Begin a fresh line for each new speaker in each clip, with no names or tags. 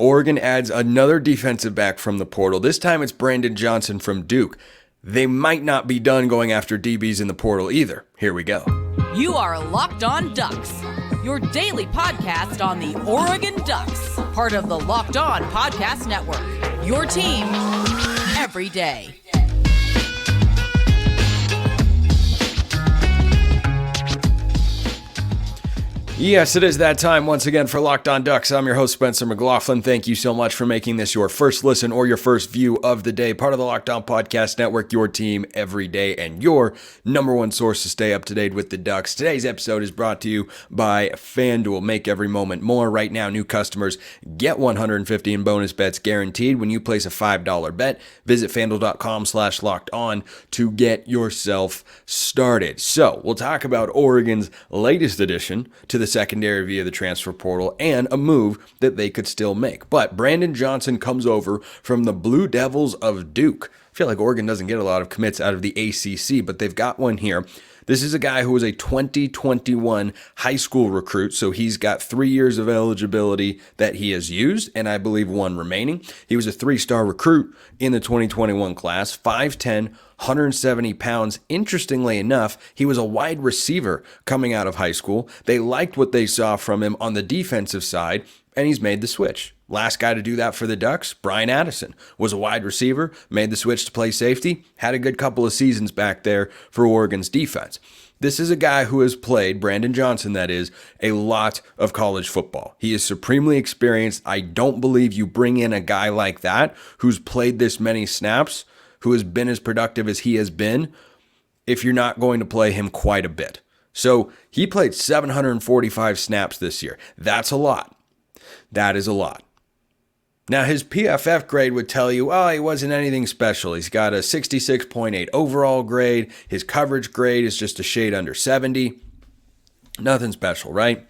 Oregon adds another defensive back from the portal. This time it's Brandon Johnson from Duke. They might not be done going after DBs in the portal either. Here we go.
You are Locked On Ducks, your daily podcast on the Oregon Ducks, part of the Locked On Podcast Network, your team every day.
Yes, it is that time once again for Locked On Ducks. I'm your host, Spencer McLaughlin. Thank you so much for making this your first listen or your first view of the day. Part of the Locked On Podcast Network, your team every day, and your number one source to stay up to date with the Ducks. Today's episode is brought to you by FanDuel. Make every moment more. Right now, new customers get $150 in bonus bets guaranteed when you place a $5 bet. Visit FanDuel.com/lockedon to get yourself started. So, we'll talk about Oregon's latest addition to the secondary via the transfer portal and a move that they could still make. But Brandon Johnson comes over from the Blue Devils of Duke. I feel like Oregon doesn't get a lot of commits out of the ACC, but they've got one here. This is a guy who was a 2021 high school recruit, so he's got 3 years of eligibility that he has used, and I believe one remaining. He was a 3-star recruit in the 2021 class, 5'10", 170 pounds. Interestingly enough, he was a wide receiver coming out of high school. They liked what they saw from him on the defensive side, and he's made the switch. Last guy to do that for the Ducks, Brian Addison, was a wide receiver, made the switch to play safety, had a good couple of seasons back there for Oregon's defense. This is a guy who has played, Brandon Johnson that is, a lot of college football. He is supremely experienced. I don't believe you bring in a guy like that who's played this many snaps, who has been as productive as he has been, if you're not going to play him quite a bit. So he played 745 snaps this year. That's a lot. That is a lot. Now, his PFF grade would tell you, oh, he wasn't anything special. He's got a 66.8 overall grade. His coverage grade is just a shade under 70. Nothing special, right?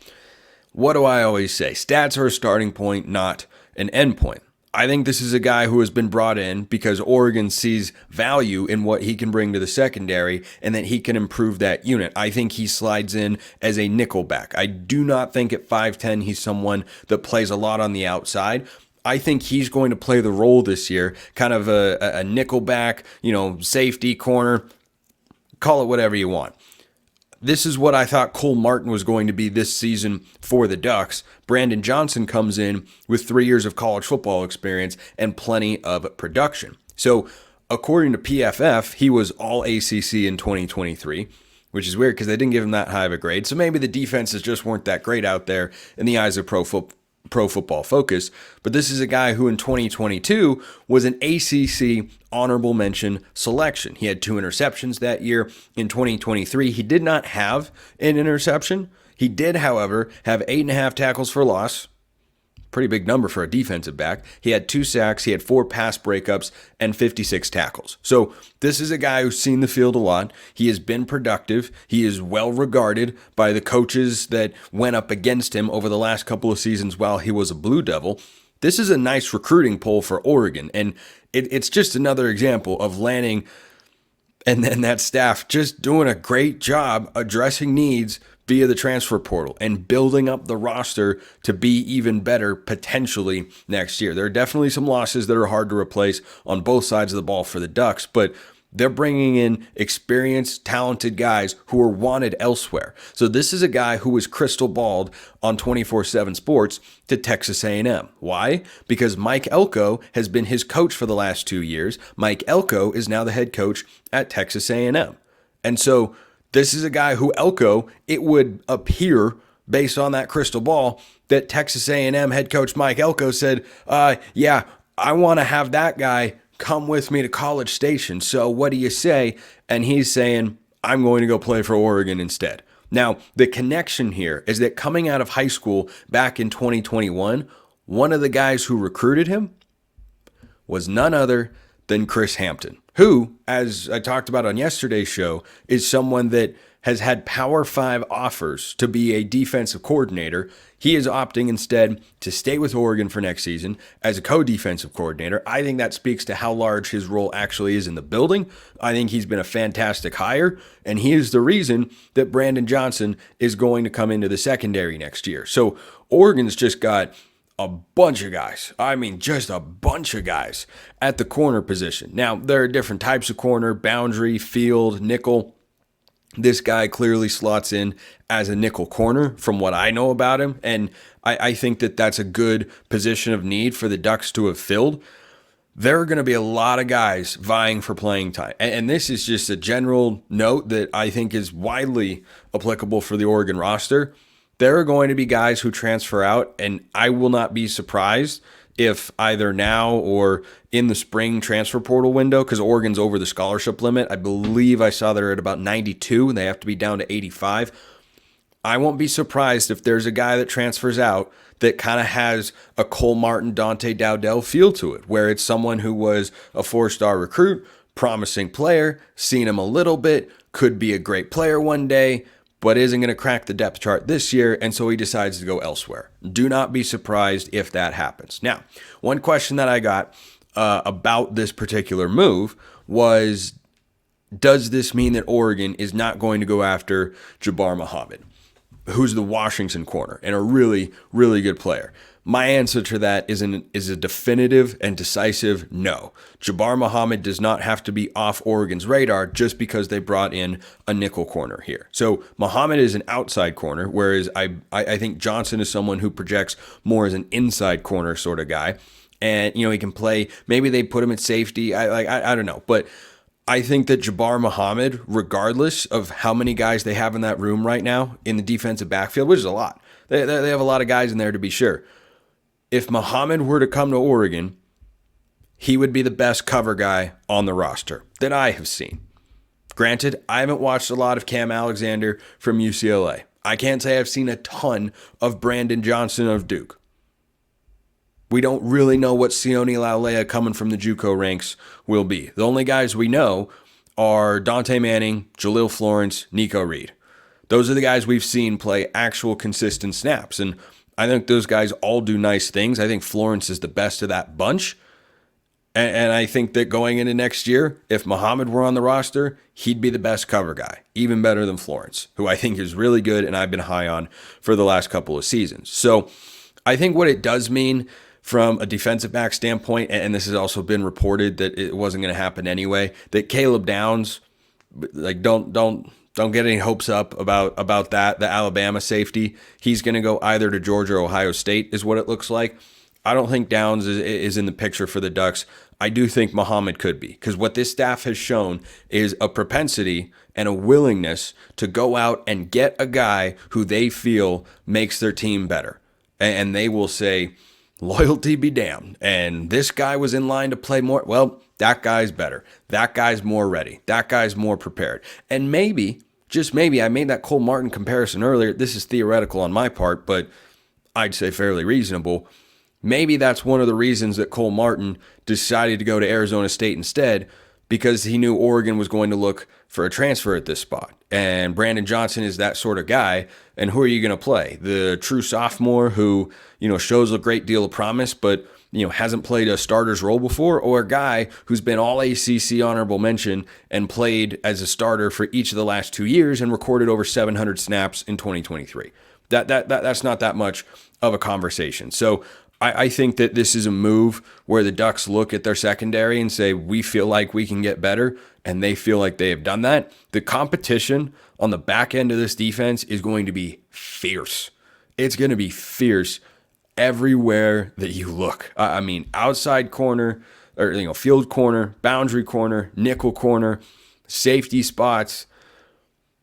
What do I always say? Stats are a starting point, not an end point. I think this is a guy who has been brought in because Oregon sees value in what he can bring to the secondary and that he can improve that unit. I think he slides in as a nickel back. I do not think at 5'10" he's someone that plays a lot on the outside. I think he's going to play the role this year, kind of a nickel back, safety, corner, call it whatever you want. This is what I thought Cole Martin was going to be this season for the Ducks. Brandon Johnson comes in with 3 years of college football experience and plenty of production. So according to PFF, he was all ACC in 2023, which is weird because they didn't give him that high of a grade. So maybe the defenses just weren't that great out there in the eyes of Pro Football Focus. But this is a guy who in 2022 was an ACC honorable mention selection. He had 2 interceptions that year. In 2023, he did not have an interception. He did, however, have 8.5 tackles for loss. Pretty big number for a defensive back. He had 2 sacks, he had 4 pass breakups, and 56 tackles. So this is a guy who's seen the field a lot. He has been productive. He is well regarded by the coaches that went up against him over the last couple of seasons while he was a Blue Devil. This is a nice recruiting poll for Oregon, and it's just another example of Lanning and then that staff just doing a great job addressing needs via the transfer portal and building up the roster to be even better potentially next year. There are definitely some losses that are hard to replace on both sides of the ball for the Ducks, but they're bringing in experienced, talented guys who are wanted elsewhere. So this is a guy who was crystal balled on 24/7 Sports to Texas A&M. Why? Because Mike Elko has been his coach for the last 2 years. Mike Elko is now the head coach at Texas A&M. And so this is a guy who Elko, it would appear based on that crystal ball that Texas A&M head coach Mike Elko said, yeah, I want to have that guy come with me to College Station. So what do you say? And he's saying, I'm going to go play for Oregon instead. Now, the connection here is that coming out of high school back in 2021, one of the guys who recruited him was none other than Chris Hampton, who, as I talked about on yesterday's show, is someone that has had Power 5 offers to be a defensive coordinator. He is opting instead to stay with Oregon for next season as a co-defensive coordinator. I think that speaks to how large his role actually is in the building. I think he's been a fantastic hire, and he is the reason that Brandon Johnson is going to come into the secondary next year. So Oregon's just got a bunch of guys. I mean, just a bunch of guys at the corner position. Now, there are different types of corner, boundary, field, nickel. This guy clearly slots in as a nickel corner from what I know about him. And I think that that's a good position of need for the Ducks to have filled. There are going to be a lot of guys vying for playing time. And this is just a general note that I think is widely applicable for the Oregon roster. There are going to be guys who transfer out, and I will not be surprised if either now or in the spring transfer portal window, because Oregon's over the scholarship limit. I believe I saw they're at about 92, and they have to be down to 85. I won't be surprised if there's a guy that transfers out that kind of has a Cole Martin, Dante Dowdell feel to it, where it's someone who was a 4-star recruit, promising player, seen him a little bit, could be a great player one day, but isn't going to crack the depth chart this year, and so he decides to go elsewhere. Do not be surprised if that happens. Now, one question that I got about this particular move was, does this mean that Oregon is not going to go after Jabbar Muahmmad, who's the Washington corner and a really, really good player? My answer to that is a definitive and decisive no. Jabbar Muahmmad does not have to be off Oregon's radar just because they brought in a nickel corner here. So Muahmmad is an outside corner, whereas I think Johnson is someone who projects more as an inside corner sort of guy. And, he can play, maybe they put him at safety. I don't know. But I think that Jabbar Muahmmad, regardless of how many guys they have in that room right now in the defensive backfield, which is a lot, they have a lot of guys in there to be sure. If Muahmmad were to come to Oregon, he would be the best cover guy on the roster that I have seen. Granted, I haven't watched a lot of Cam Alexander from UCLA. I can't say I've seen a ton of Brandon Johnson of Duke. We don't really know what Sione Laulea coming from the JUCO ranks will be. The only guys we know are Dante Manning, Jaleel Florence, Nico Reed. Those are the guys we've seen play actual consistent snaps, and I think those guys all do nice things. I think Florence is the best of that bunch. And I think that going into next year, if Muahmmad were on the roster, he'd be the best cover guy, even better than Florence, who I think is really good and I've been high on for the last couple of seasons. So I think what it does mean from a defensive back standpoint, and this has also been reported that it wasn't going to happen anyway, that Caleb Downs, don't get any hopes up about that, the Alabama safety. He's going to go either to Georgia or Ohio State is what it looks like. I don't think Downs is in the picture for the Ducks. I do think Muahmmad could be, because what this staff has shown is a propensity and a willingness to go out and get a guy who they feel makes their team better. And they will say, loyalty be damned. And this guy was in line to play more. Well, that guy's better. That guy's more ready. That guy's more prepared. And maybe, just maybe, I made that Cole Martin comparison earlier. This is theoretical on my part, but I'd say fairly reasonable. Maybe that's one of the reasons that Cole Martin decided to go to Arizona State instead, because he knew Oregon was going to look for a transfer at this spot. And Brandon Johnson is that sort of guy. And who are you going to play? The true sophomore who, shows a great deal of promise, but, hasn't played a starter's role before, or a guy who's been all ACC honorable mention and played as a starter for each of the last 2 years and recorded over 700 snaps in 2023. That's not that much of a conversation. So I think that this is a move where the Ducks look at their secondary and say, we feel like we can get better, and they feel like they have done that. The competition on the back end of this defense is going to be fierce. It's going to be fierce everywhere that you look. I mean, outside corner, or field corner, boundary corner, nickel corner, safety spots.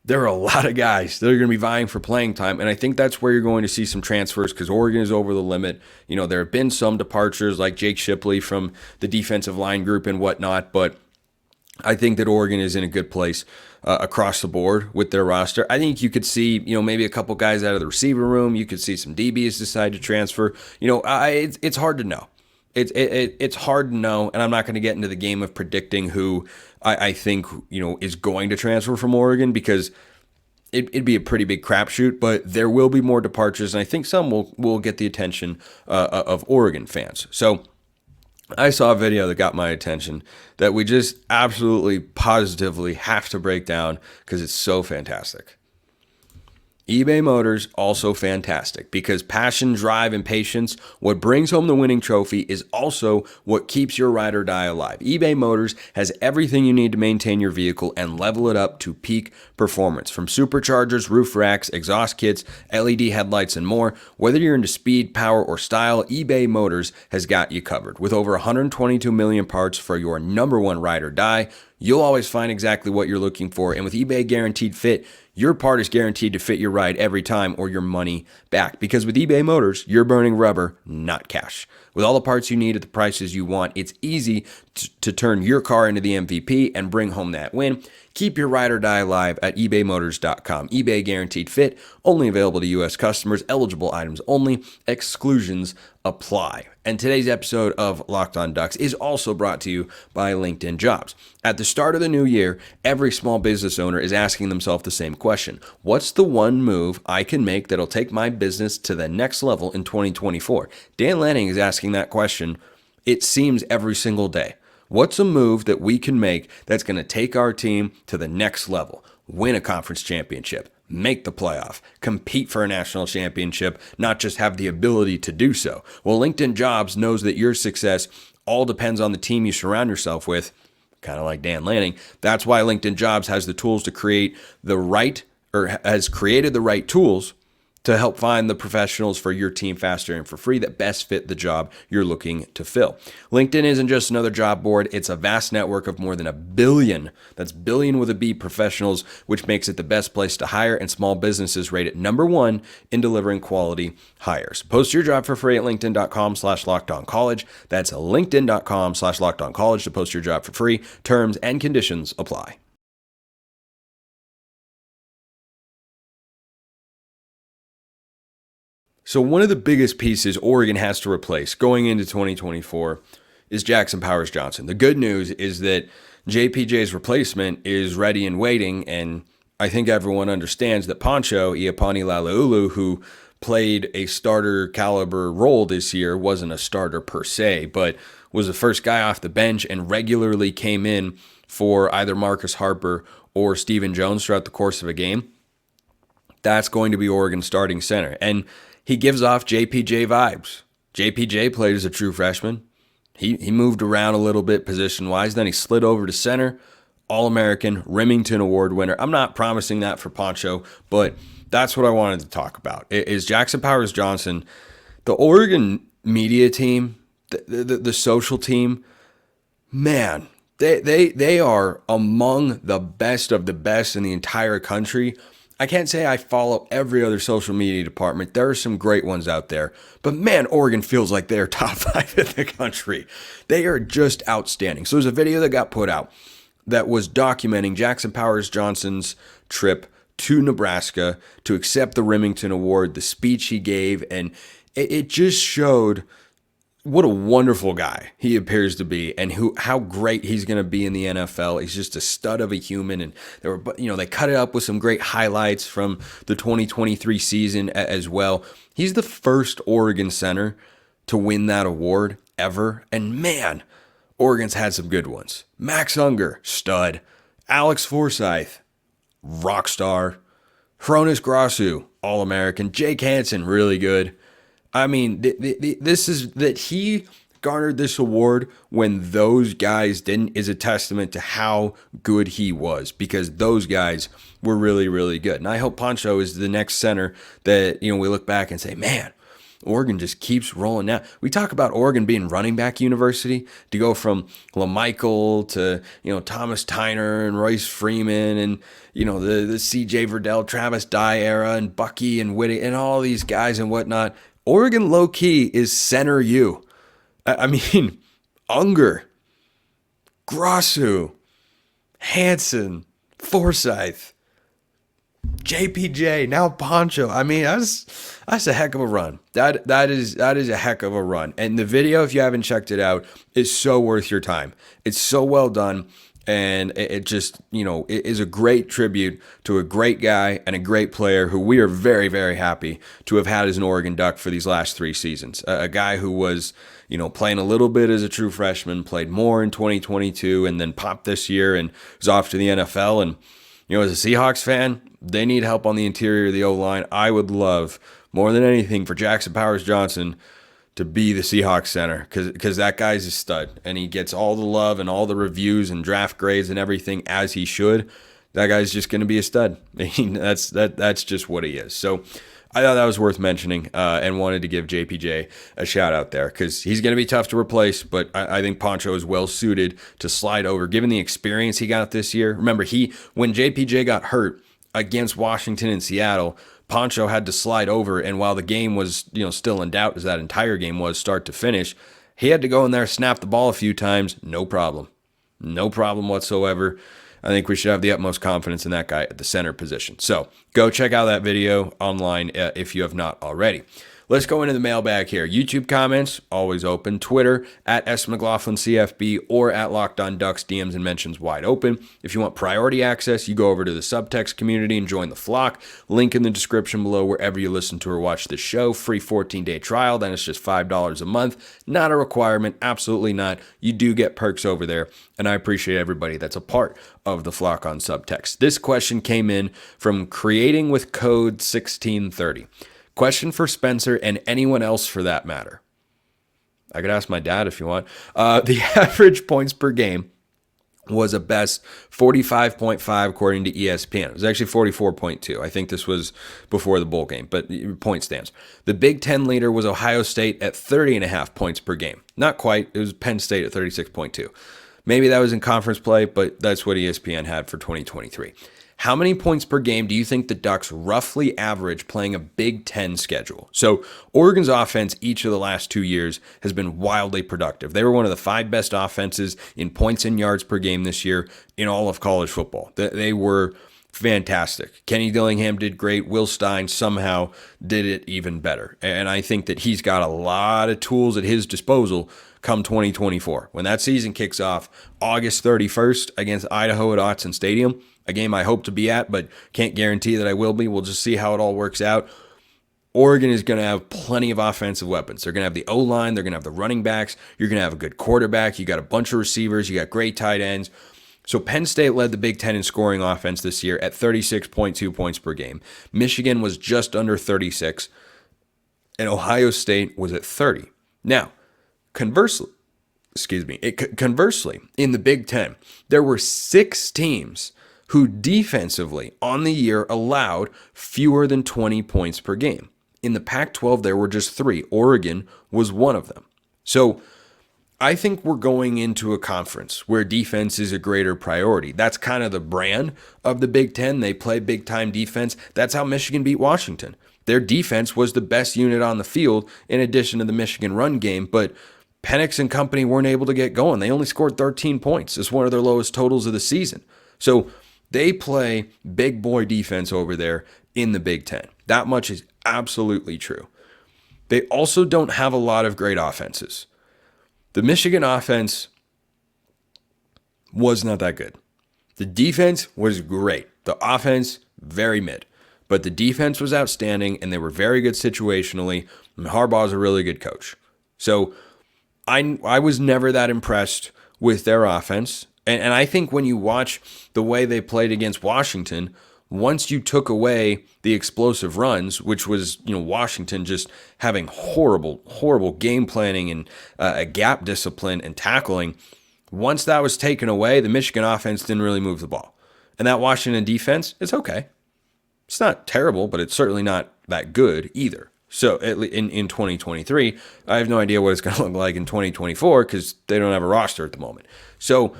There are a lot of guys that are going to be vying for playing time, and I think that's where you're going to see some transfers because Oregon is over the limit. There have been some departures like Jake Shipley from the defensive line group and whatnot, but I think that Oregon is in a good place across the board with their roster. I think you could see, maybe a couple guys out of the receiver room. You could see some DBs decide to transfer. It's hard to know. It's hard to know, and I'm not going to get into the game of predicting who I think is going to transfer from Oregon because it'd be a pretty big crapshoot. But there will be more departures, and I think some will get the attention of Oregon fans. So I saw a video that got my attention that we just absolutely positively have to break down because it's so fantastic. eBay Motors, also fantastic because passion, drive, and patience, what brings home the winning trophy is also what keeps your ride or die alive. eBay Motors has everything you need to maintain your vehicle and level it up to peak performance. From superchargers, roof racks, exhaust kits, LED headlights, and more, whether you're into speed, power, or style, eBay Motors has got you covered. With over 122 million parts for your number one ride or die, you'll always find exactly what you're looking for. And with eBay Guaranteed Fit, your part is guaranteed to fit your ride every time or your money back. Because with eBay Motors, you're burning rubber, not cash. With all the parts you need at the prices you want, it's easy to turn your car into the MVP and bring home that win. Keep your ride or die alive at ebaymotors.com. eBay Guaranteed Fit, only available to U.S. customers, eligible items only, exclusions apply. And today's episode of Locked On Ducks is also brought to you by LinkedIn Jobs. At the start of the new year, every small business owner is asking themselves the same question. What's the one move I can make that'll take my business to the next level in 2024? Dan Lanning is asking that question, it seems, every single day. What's a move that we can make that's going to take our team to the next level? Win a conference championship, make the playoff, compete for a national championship, not just have the ability to do so. Well, LinkedIn Jobs knows that your success all depends on the team you surround yourself with, kind of like Dan Lanning. That's why LinkedIn Jobs has the tools to create has created the right tools to help find the professionals for your team faster and for free that best fit the job you're looking to fill. LinkedIn isn't just another job board. It's a vast network of more than a billion, that's billion with a B, professionals, which makes it the best place to hire, and small businesses rate it number one in delivering quality hires. Post your job for free at linkedin.com/lockedoncollege. That's linkedin.com/lockedoncollege to post your job for free. Terms and conditions apply. So one of the biggest pieces Oregon has to replace going into 2024 is Jackson Powers Johnson. The good news is that JPJ's replacement is ready and waiting, and I think everyone understands that Poncho Iapani Lalaulu, who played a starter caliber role this year, wasn't a starter per se, but was the first guy off the bench and regularly came in for either Marcus Harper or Stephen Jones throughout the course of a game. That's going to be Oregon's starting center. And he gives off JPJ vibes. JPJ played as a true freshman. He moved around a little bit position-wise. Then he slid over to center, All-American, Remington Award winner. I'm not promising that for Poncho, but that's what I wanted to talk about. Is Jackson Powers Johnson, the Oregon media team, the social team, man, they are among the best of the best in the entire country. I can't say I follow every other social media department. There are some great ones out there. But man, Oregon feels like they're top 5 in the country. They are just outstanding. So there's a video that got put out that was documenting Jackson Powers Johnson's trip to Nebraska to accept the Remington Award, the speech he gave, and it just showed what a wonderful guy he appears to be, and how great he's going to be in the NFL. He's just a stud of a human, and they cut it up with some great highlights from the 2023 season as well. He's the first Oregon center to win that award ever, and man, Oregon's had some good ones. Max Unger, stud. Alex Forsyth, rock star. Hronis Grasu, All-American. Jake Hansen, really good. I mean, this is that he garnered this award when those guys didn't is a testament to how good he was, because those guys were really, really good. And I hope Poncho is the next center that, we look back and say, man, Oregon just keeps rolling out. We talk about Oregon being running back university, to go from LaMichael to, Thomas Tyner and Royce Freeman and, the CJ Verdell, Travis Dye era and Bucky and Whitty and all these guys and whatnot. Oregon low-key is center U. I mean, Unger, Grasu, Hansen, Forsyth, JPJ, now Poncho. I mean, that's a heck of a run. That is a heck of a run. And the video, if you haven't checked it out, is so worth your time. It's so well done. And it just, it is a great tribute to a great guy and a great player who we are very, very happy to have had as an Oregon Duck for these last 3 seasons. A guy who was, playing a little bit as a true freshman, played more in 2022, and then popped this year and was off to the NFL. And, As a Seahawks fan, they need help on the interior of the O-line. I would love, more than anything, for Jackson Powers-Johnson to be the Seahawks center because that guy's a stud, and he gets all the love and all the reviews and draft grades and everything as he should. That guy's just going to be a stud. That's just what he is. So I thought that was worth mentioning and wanted to give JPJ a shout out there because he's going to be tough to replace, but I think Poncho is well suited to slide over given the experience he got this year. Remember, when JPJ got hurt against Washington and Seattle, Poncho had to slide over, and while the game was still in doubt as that entire game was start to finish, he had to go in there, snap the ball a few times, no problem whatsoever. I think we should have the utmost confidence in that guy at the center position. So go check out that video online if you have not already. Let's go into the mailbag here. YouTube comments, always open. Twitter, at @SMcLaughlinCFB or at LockedOnDucks, DMs and mentions wide open. If you want priority access, you go over to the SUBTEXT community and join the flock. Link in the description below wherever you listen to or watch this show. Free 14-day trial, then it's just $5 a month. Not a requirement, absolutely not. You do get perks over there, and I appreciate everybody that's a part of the flock on SUBTEXT. This question came in from Creating with Code 1630. Question for Spencer and anyone else for that matter. I could ask my dad if you want. The average points per game was a best 45.5 according to ESPN. It was actually 44.2. I think this was before the bowl game, but point stands. The Big Ten leader was Ohio State at 30.5 points per game. Not quite. It was Penn State at 36.2. Maybe that was in conference play, but that's what ESPN had for 2023. How many points per game do you think the Ducks roughly average playing a Big Ten schedule? So Oregon's offense each of the last 2 years has been wildly productive. They were one of the 5 best offenses in points and yards per game this year in all of college football. They were fantastic. Kenny Dillingham did great. Will Stein somehow did it even better. And I think that he's got a lot of tools at his disposal come 2024. When that season kicks off August 31st against Idaho at Autzen Stadium, a game I hope to be at, but can't guarantee that I will be. We'll just see how it all works out. Oregon is going to have plenty of offensive weapons. They're going to have the O-line. They're going to have the running backs. You're going to have a good quarterback. You got a bunch of receivers. You got great tight ends. So Penn State led the Big Ten in scoring offense this year at 36.2 points per game. Michigan was just under 36, and Ohio State was at 30. Now, conversely, in the Big Ten, there were 6 teams who defensively on the year allowed fewer than 20 points per game. In the Pac-12, there were just 3. Oregon was one of them. So I think we're going into a conference where defense is a greater priority. That's kind of the brand of the Big Ten. They play big-time defense. That's how Michigan beat Washington. Their defense was the best unit on the field in addition to the Michigan run game, but Penix and company weren't able to get going. They only scored 13 points. It's one of their lowest totals of the season. So they play big boy defense over there in the Big Ten. That much is absolutely true. They also don't have a lot of great offenses. The Michigan offense was not that good. The defense was great. The offense, very mid. But the defense was outstanding, and they were very good situationally. And Harbaugh's a really good coach. So I was never that impressed with their offense. And I think when you watch the way they played against Washington, once you took away the explosive runs, which was, Washington just having horrible game planning and a gap discipline and tackling, once that was taken away, the Michigan offense didn't really move the ball. And that Washington defense, it's okay. It's not terrible, but it's certainly not that good either. So in 2023, I have no idea what it's going to look like in 2024 because they don't have a roster at the moment. So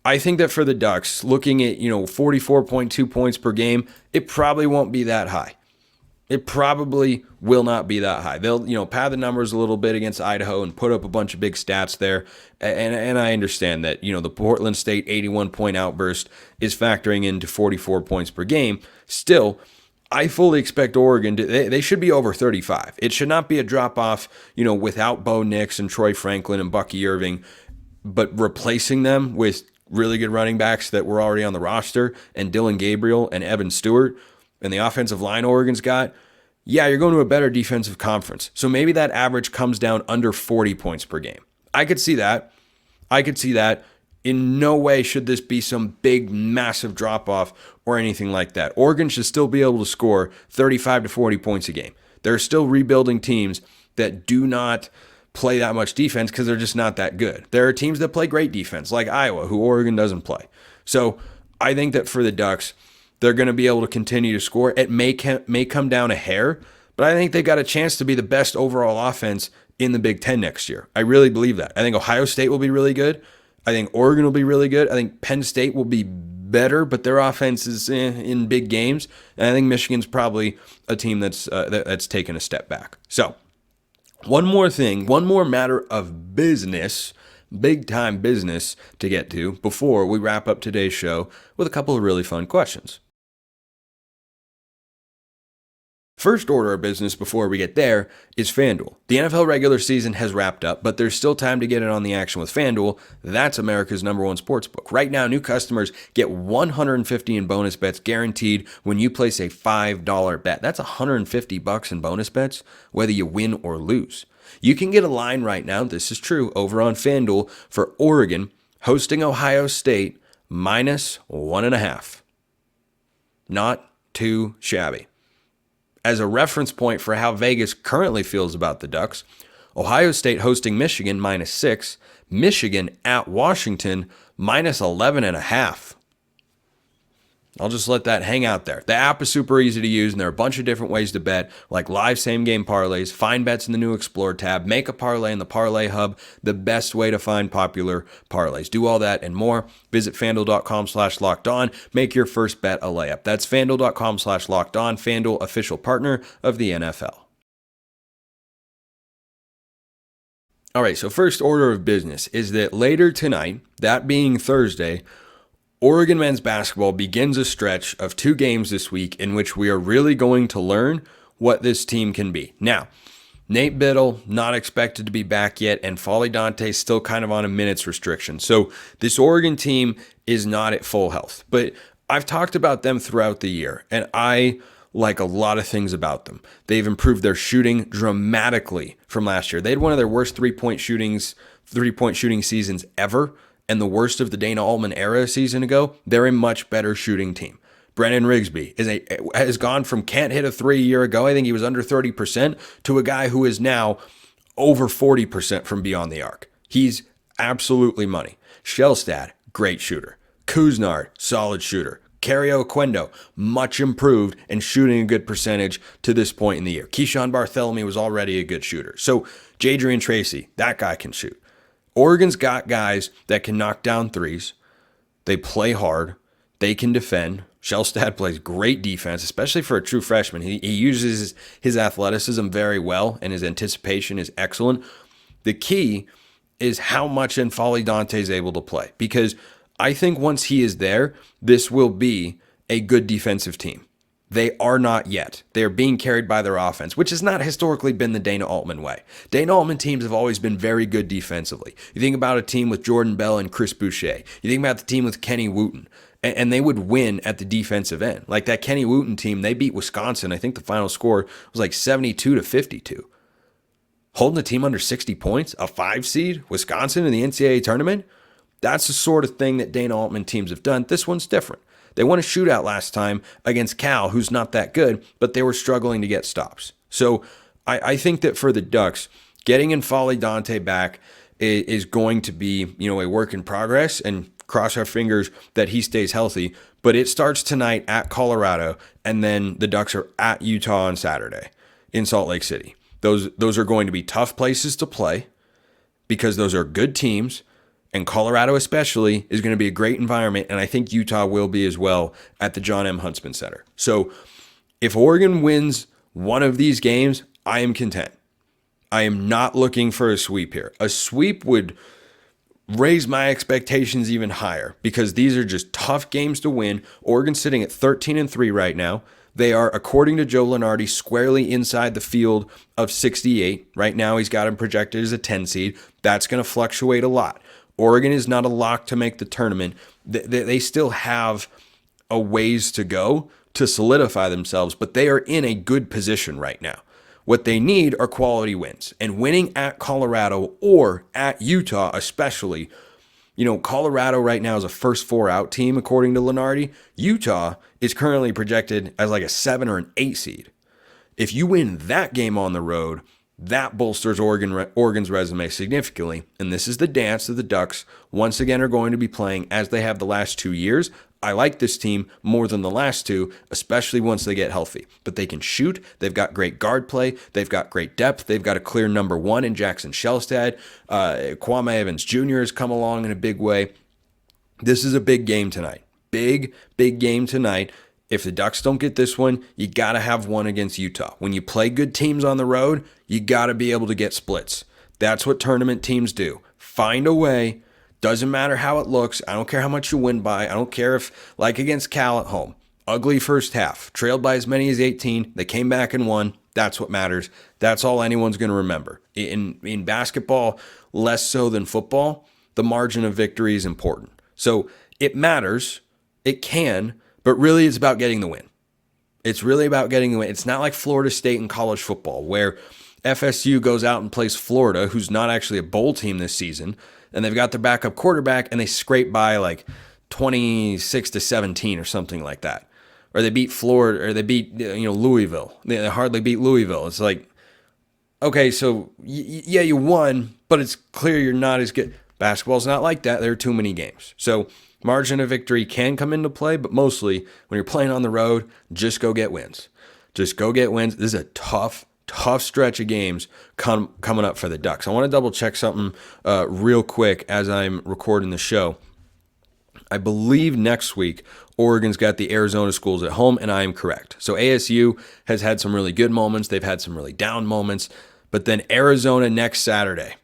I think that for the Ducks, looking at, 44.2 points per game, it probably won't be that high. It probably will not be that high. They'll, pad the numbers a little bit against Idaho and put up a bunch of big stats there. And I understand that, the Portland State 81-point outburst is factoring into 44 points per game. Still, I fully expect Oregon they should be over 35. It should not be a drop-off, without Bo Nix and Troy Franklin and Bucky Irving, but replacing them with really good running backs that were already on the roster, and Dylan Gabriel and Evan Stewart, and the offensive line Oregon's got, you're going to a better defensive conference. So maybe that average comes down under 40 points per game. I could see that. In no way should this be some big, massive drop-off or anything like that. Oregon should still be able to score 35 to 40 points a game. There are still rebuilding teams that do not play that much defense because they're just not that good. There are teams that play great defense, like Iowa, who Oregon doesn't play. So I think that for the Ducks, they're going to be able to continue to score. It may come down a hair, but I think they've got a chance to be the best overall offense in the Big Ten next year. I really believe that. I think Ohio State will be really good. I think Oregon will be really good. I think Penn State will be better, but their offense is in big games. And I think Michigan's probably a team that's taken a step back. So one more thing, one more matter of business, big time business to get to before we wrap up today's show with a couple of really fun questions. First order of business before we get there is FanDuel. The NFL regular season has wrapped up, but there's still time to get in on the action with FanDuel. That's America's #1 sportsbook. Right now, new customers get $150 in bonus bets guaranteed when you place a $5 bet. That's $150 in bonus bets, whether you win or lose. You can get a line right now, this is true, over on FanDuel for Oregon hosting Ohio State -1.5. Not too shabby. As a reference point for how Vegas currently feels about the Ducks, Ohio State hosting Michigan -6, Michigan at Washington -11.5. I'll just let that hang out there. The app is super easy to use, and there are a bunch of different ways to bet, like live same-game parlays, find bets in the new Explore tab, make a parlay in the Parlay Hub, the best way to find popular parlays. Do all that and more. Visit FanDuel.com/lockedon. Make your first bet a layup. That's FanDuel.com/lockedon. FanDuel, official partner of the NFL. All right, so first order of business is that later tonight, that being Thursday, Oregon men's basketball begins a stretch of 2 games this week in which we are really going to learn what this team can be. Now, Nate Biddle not expected to be back yet, and Folly Dante still kind of on a minutes restriction. So this Oregon team is not at full health. But I've talked about them throughout the year, and I like a lot of things about them. They've improved their shooting dramatically from last year. They had one of their worst three-point shooting seasons ever, and the worst of the Dana Altman era a season ago. They're a much better shooting team. Brennan Rigsby has gone from can't hit a 3 a year ago, I think he was under 30%, to a guy who is now over 40% from beyond the arc. He's absolutely money. Shellstad, great shooter. Kuznard, solid shooter. Cario Oquendo, much improved and shooting a good percentage to this point in the year. Keyshawn Bartholomew was already a good shooter. So Jadrian Tracy, that guy can shoot. Oregon's got guys that can knock down threes. They play hard. They can defend. Shellstad plays great defense, especially for a true freshman. He uses his athleticism very well, and his anticipation is excellent. The key is how much N'Faly Dante is able to play, because I think once he is there, this will be a good defensive team. They are not yet. They are being carried by their offense, which has not historically been the Dana Altman way. Dana Altman teams have always been very good defensively. You think about a team with Jordan Bell and Chris Boucher. You think about the team with Kenny Wooten, and they would win at the defensive end. Like that Kenny Wooten team, they beat Wisconsin. I think the final score was like 72-52. Holding a team under 60 points, a 5 seed, Wisconsin in the NCAA tournament, that's the sort of thing that Dana Altman teams have done. This one's different. They won a shootout last time against Cal, who's not that good, but they were struggling to get stops. So I think that for the Ducks, getting N'Faly Dante back is going to be, a work in progress, and cross our fingers that he stays healthy. But it starts tonight at Colorado, and then the Ducks are at Utah on Saturday in Salt Lake City. Those are going to be tough places to play because those are good teams. And Colorado especially is going to be a great environment, and I think Utah will be as well at the John M. Huntsman Center. So if Oregon wins one of these games, I am content. I am not looking for a sweep here. A sweep would raise my expectations even higher because these are just tough games to win. Oregon's sitting at 13-3 right now. They are, according to Joe Lunardi, squarely inside the field of 68. Right now he's got him projected as a 10 seed. That's going to fluctuate a lot. Oregon is not a lock to make the tournament. They still have a ways to go to solidify themselves, but they are in a good position right now. What they need are quality wins. And winning at Colorado or at Utah especially Colorado right now is a first 4 out team, according to Lenardi. Utah is currently projected as like a 7 or an 8 seed. If you win that game on the road, that bolsters Oregon's resume significantly. And this is the dance that the Ducks once again are going to be playing as they have the last 2 years. I like this team more than the last two, especially once they get healthy. But they can shoot. They've got great guard play. They've got great depth. They've got a clear number one in Jackson Shelstad. Kwame Evans Jr. has come along in a big way. This is a big game tonight. Big game tonight. If the Ducks don't get this one, you got to have one against Utah. When you play good teams on the road, you got to be able to get splits. That's what tournament teams do. Find a way. Doesn't matter how it looks. I don't care how much you win by. I don't care if, like against Cal at home, ugly first half, trailed by as many as 18. They came back and won. That's what matters. That's all anyone's going to remember. In basketball, less so than football, the margin of victory is important. So it matters. It can. But really, it's about getting the win. It's really about getting the win. It's not like Florida State in college football, where FSU goes out and plays Florida, who's not actually a bowl team this season, and they've got their backup quarterback, and they scrape by like 26-17 or something like that. Or they beat Florida, or they beat Louisville. They hardly beat Louisville. It's like, okay, so yeah, you won, but it's clear you're not as good. Basketball's not like that. There are too many games. So margin of victory can come into play, but mostly when you're playing on the road, just go get wins. Just go get wins. This is a tough stretch of games coming up for the Ducks. I want to double check something real quick as I'm recording the show. I believe next week, Oregon's got the Arizona schools at home, and I am correct. So ASU has had some really good moments. They've had some really down moments. But then Arizona next Saturday.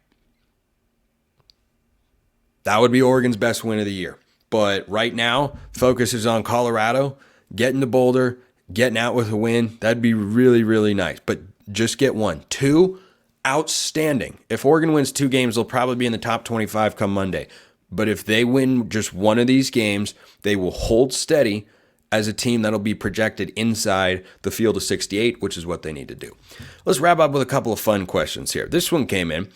That would be Oregon's best win of the year. But right now, focus is on Colorado, getting to Boulder, getting out with a win. That'd be really, really nice. But just get one. 2, outstanding. If Oregon wins 2 games, they'll probably be in the top 25 come Monday. But if they win just one of these games, they will hold steady as a team that'll be projected inside the field of 68, which is what they need to do. Let's wrap up with a couple of fun questions here. This one came in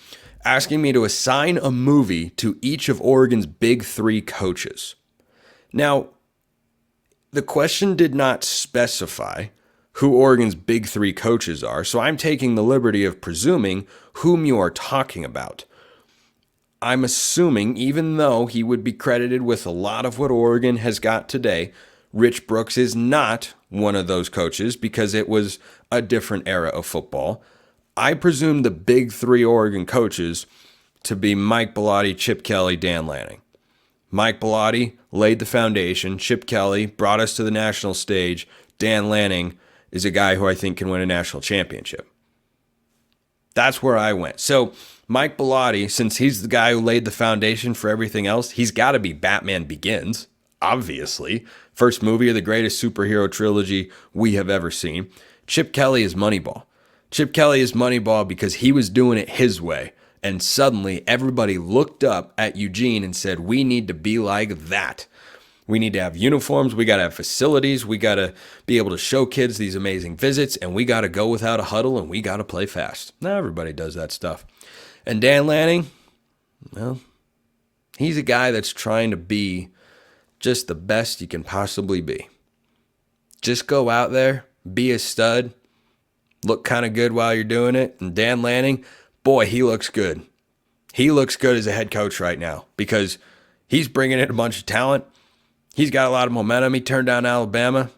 asking me to assign a movie to each of Oregon's big 3 coaches. Now, the question did not specify who Oregon's big 3 coaches are, so I'm taking the liberty of presuming whom you are talking about. I'm assuming, even though he would be credited with a lot of what Oregon has got today, Rich Brooks is not one of those coaches because it was a different era of football. I presume the big 3 Oregon coaches to be Mike Bellotti, Chip Kelly, Dan Lanning. Mike Bellotti laid the foundation. Chip Kelly brought us to the national stage. Dan Lanning is a guy who I think can win a national championship. That's where I went. So Mike Bellotti, since he's the guy who laid the foundation for everything else, he's got to be Batman Begins, obviously. First movie of the greatest superhero trilogy we have ever seen. Chip Kelly is Moneyball. Chip Kelly is Moneyball because he was doing it his way. And suddenly everybody looked up at Eugene and said, we need to be like that. We need to have uniforms. We got to have facilities. We got to be able to show kids these amazing visits. And we got to go without a huddle. And we got to play fast. Now everybody does that stuff. And Dan Lanning, well, he's a guy that's trying to be just the best you can possibly be. Just go out there, be a stud. Look kind of good while you're doing it. And Dan Lanning, boy, he looks good. He looks good as a head coach right now because he's bringing in a bunch of talent. He's got a lot of momentum. He turned down Alabama.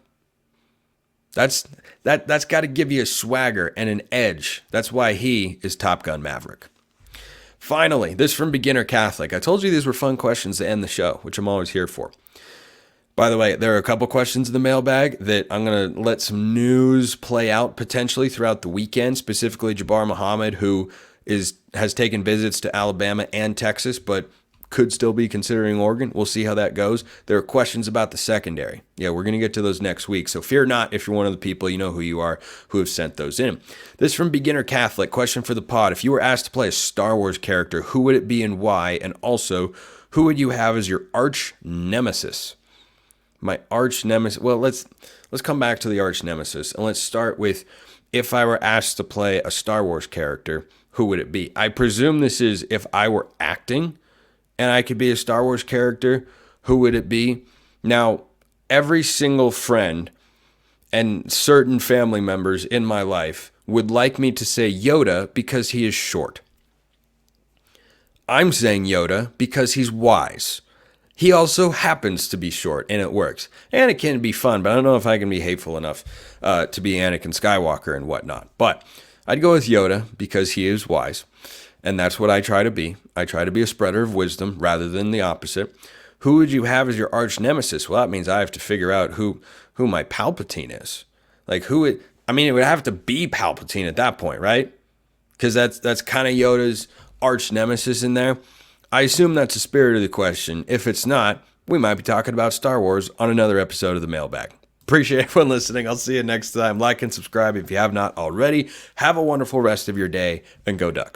That's got to give you a swagger and an edge. That's why he is Top Gun Maverick. Finally, this from Beginner Catholic. I told you these were fun questions to end the show, which I'm always here for. By the way, there are a couple questions in the mailbag that I'm going to let some news play out potentially throughout the weekend, specifically Jabbar Muahmmad, who has taken visits to Alabama and Texas, but could still be considering Oregon. We'll see how that goes. There are questions about the secondary. Yeah, we're going to get to those next week, so fear not if you're one of the people, you know who you are, who have sent those in. This from Beginner Catholic, question for the pod. If you were asked to play a Star Wars character, who would it be and why? And also, who would you have as your arch nemesis? My arch nemesis. Well, let's come back to the arch nemesis, and let's start with if I were asked to play a Star Wars character, who would it be? I presume this is if I were acting and I could be a Star Wars character, who would it be? Now, every single friend and certain family members in my life would like me to say Yoda because he is short. I'm saying Yoda because he's wise. He also happens to be short, and it works. And it can be fun, but I don't know if I can be hateful enough to be Anakin Skywalker and whatnot. But I'd go with Yoda because he is wise, and that's what I try to be. I try to be a spreader of wisdom rather than the opposite. Who would you have as your arch nemesis? Well, that means I have to figure out who my Palpatine is. Like it would have to be Palpatine at that point, right? Because that's kind of Yoda's arch nemesis in there. I assume that's the spirit of the question. If it's not, we might be talking about Star Wars on another episode of the Mailbag. Appreciate everyone listening. I'll see you next time. Like and subscribe if you have not already. Have a wonderful rest of your day, and go Ducks.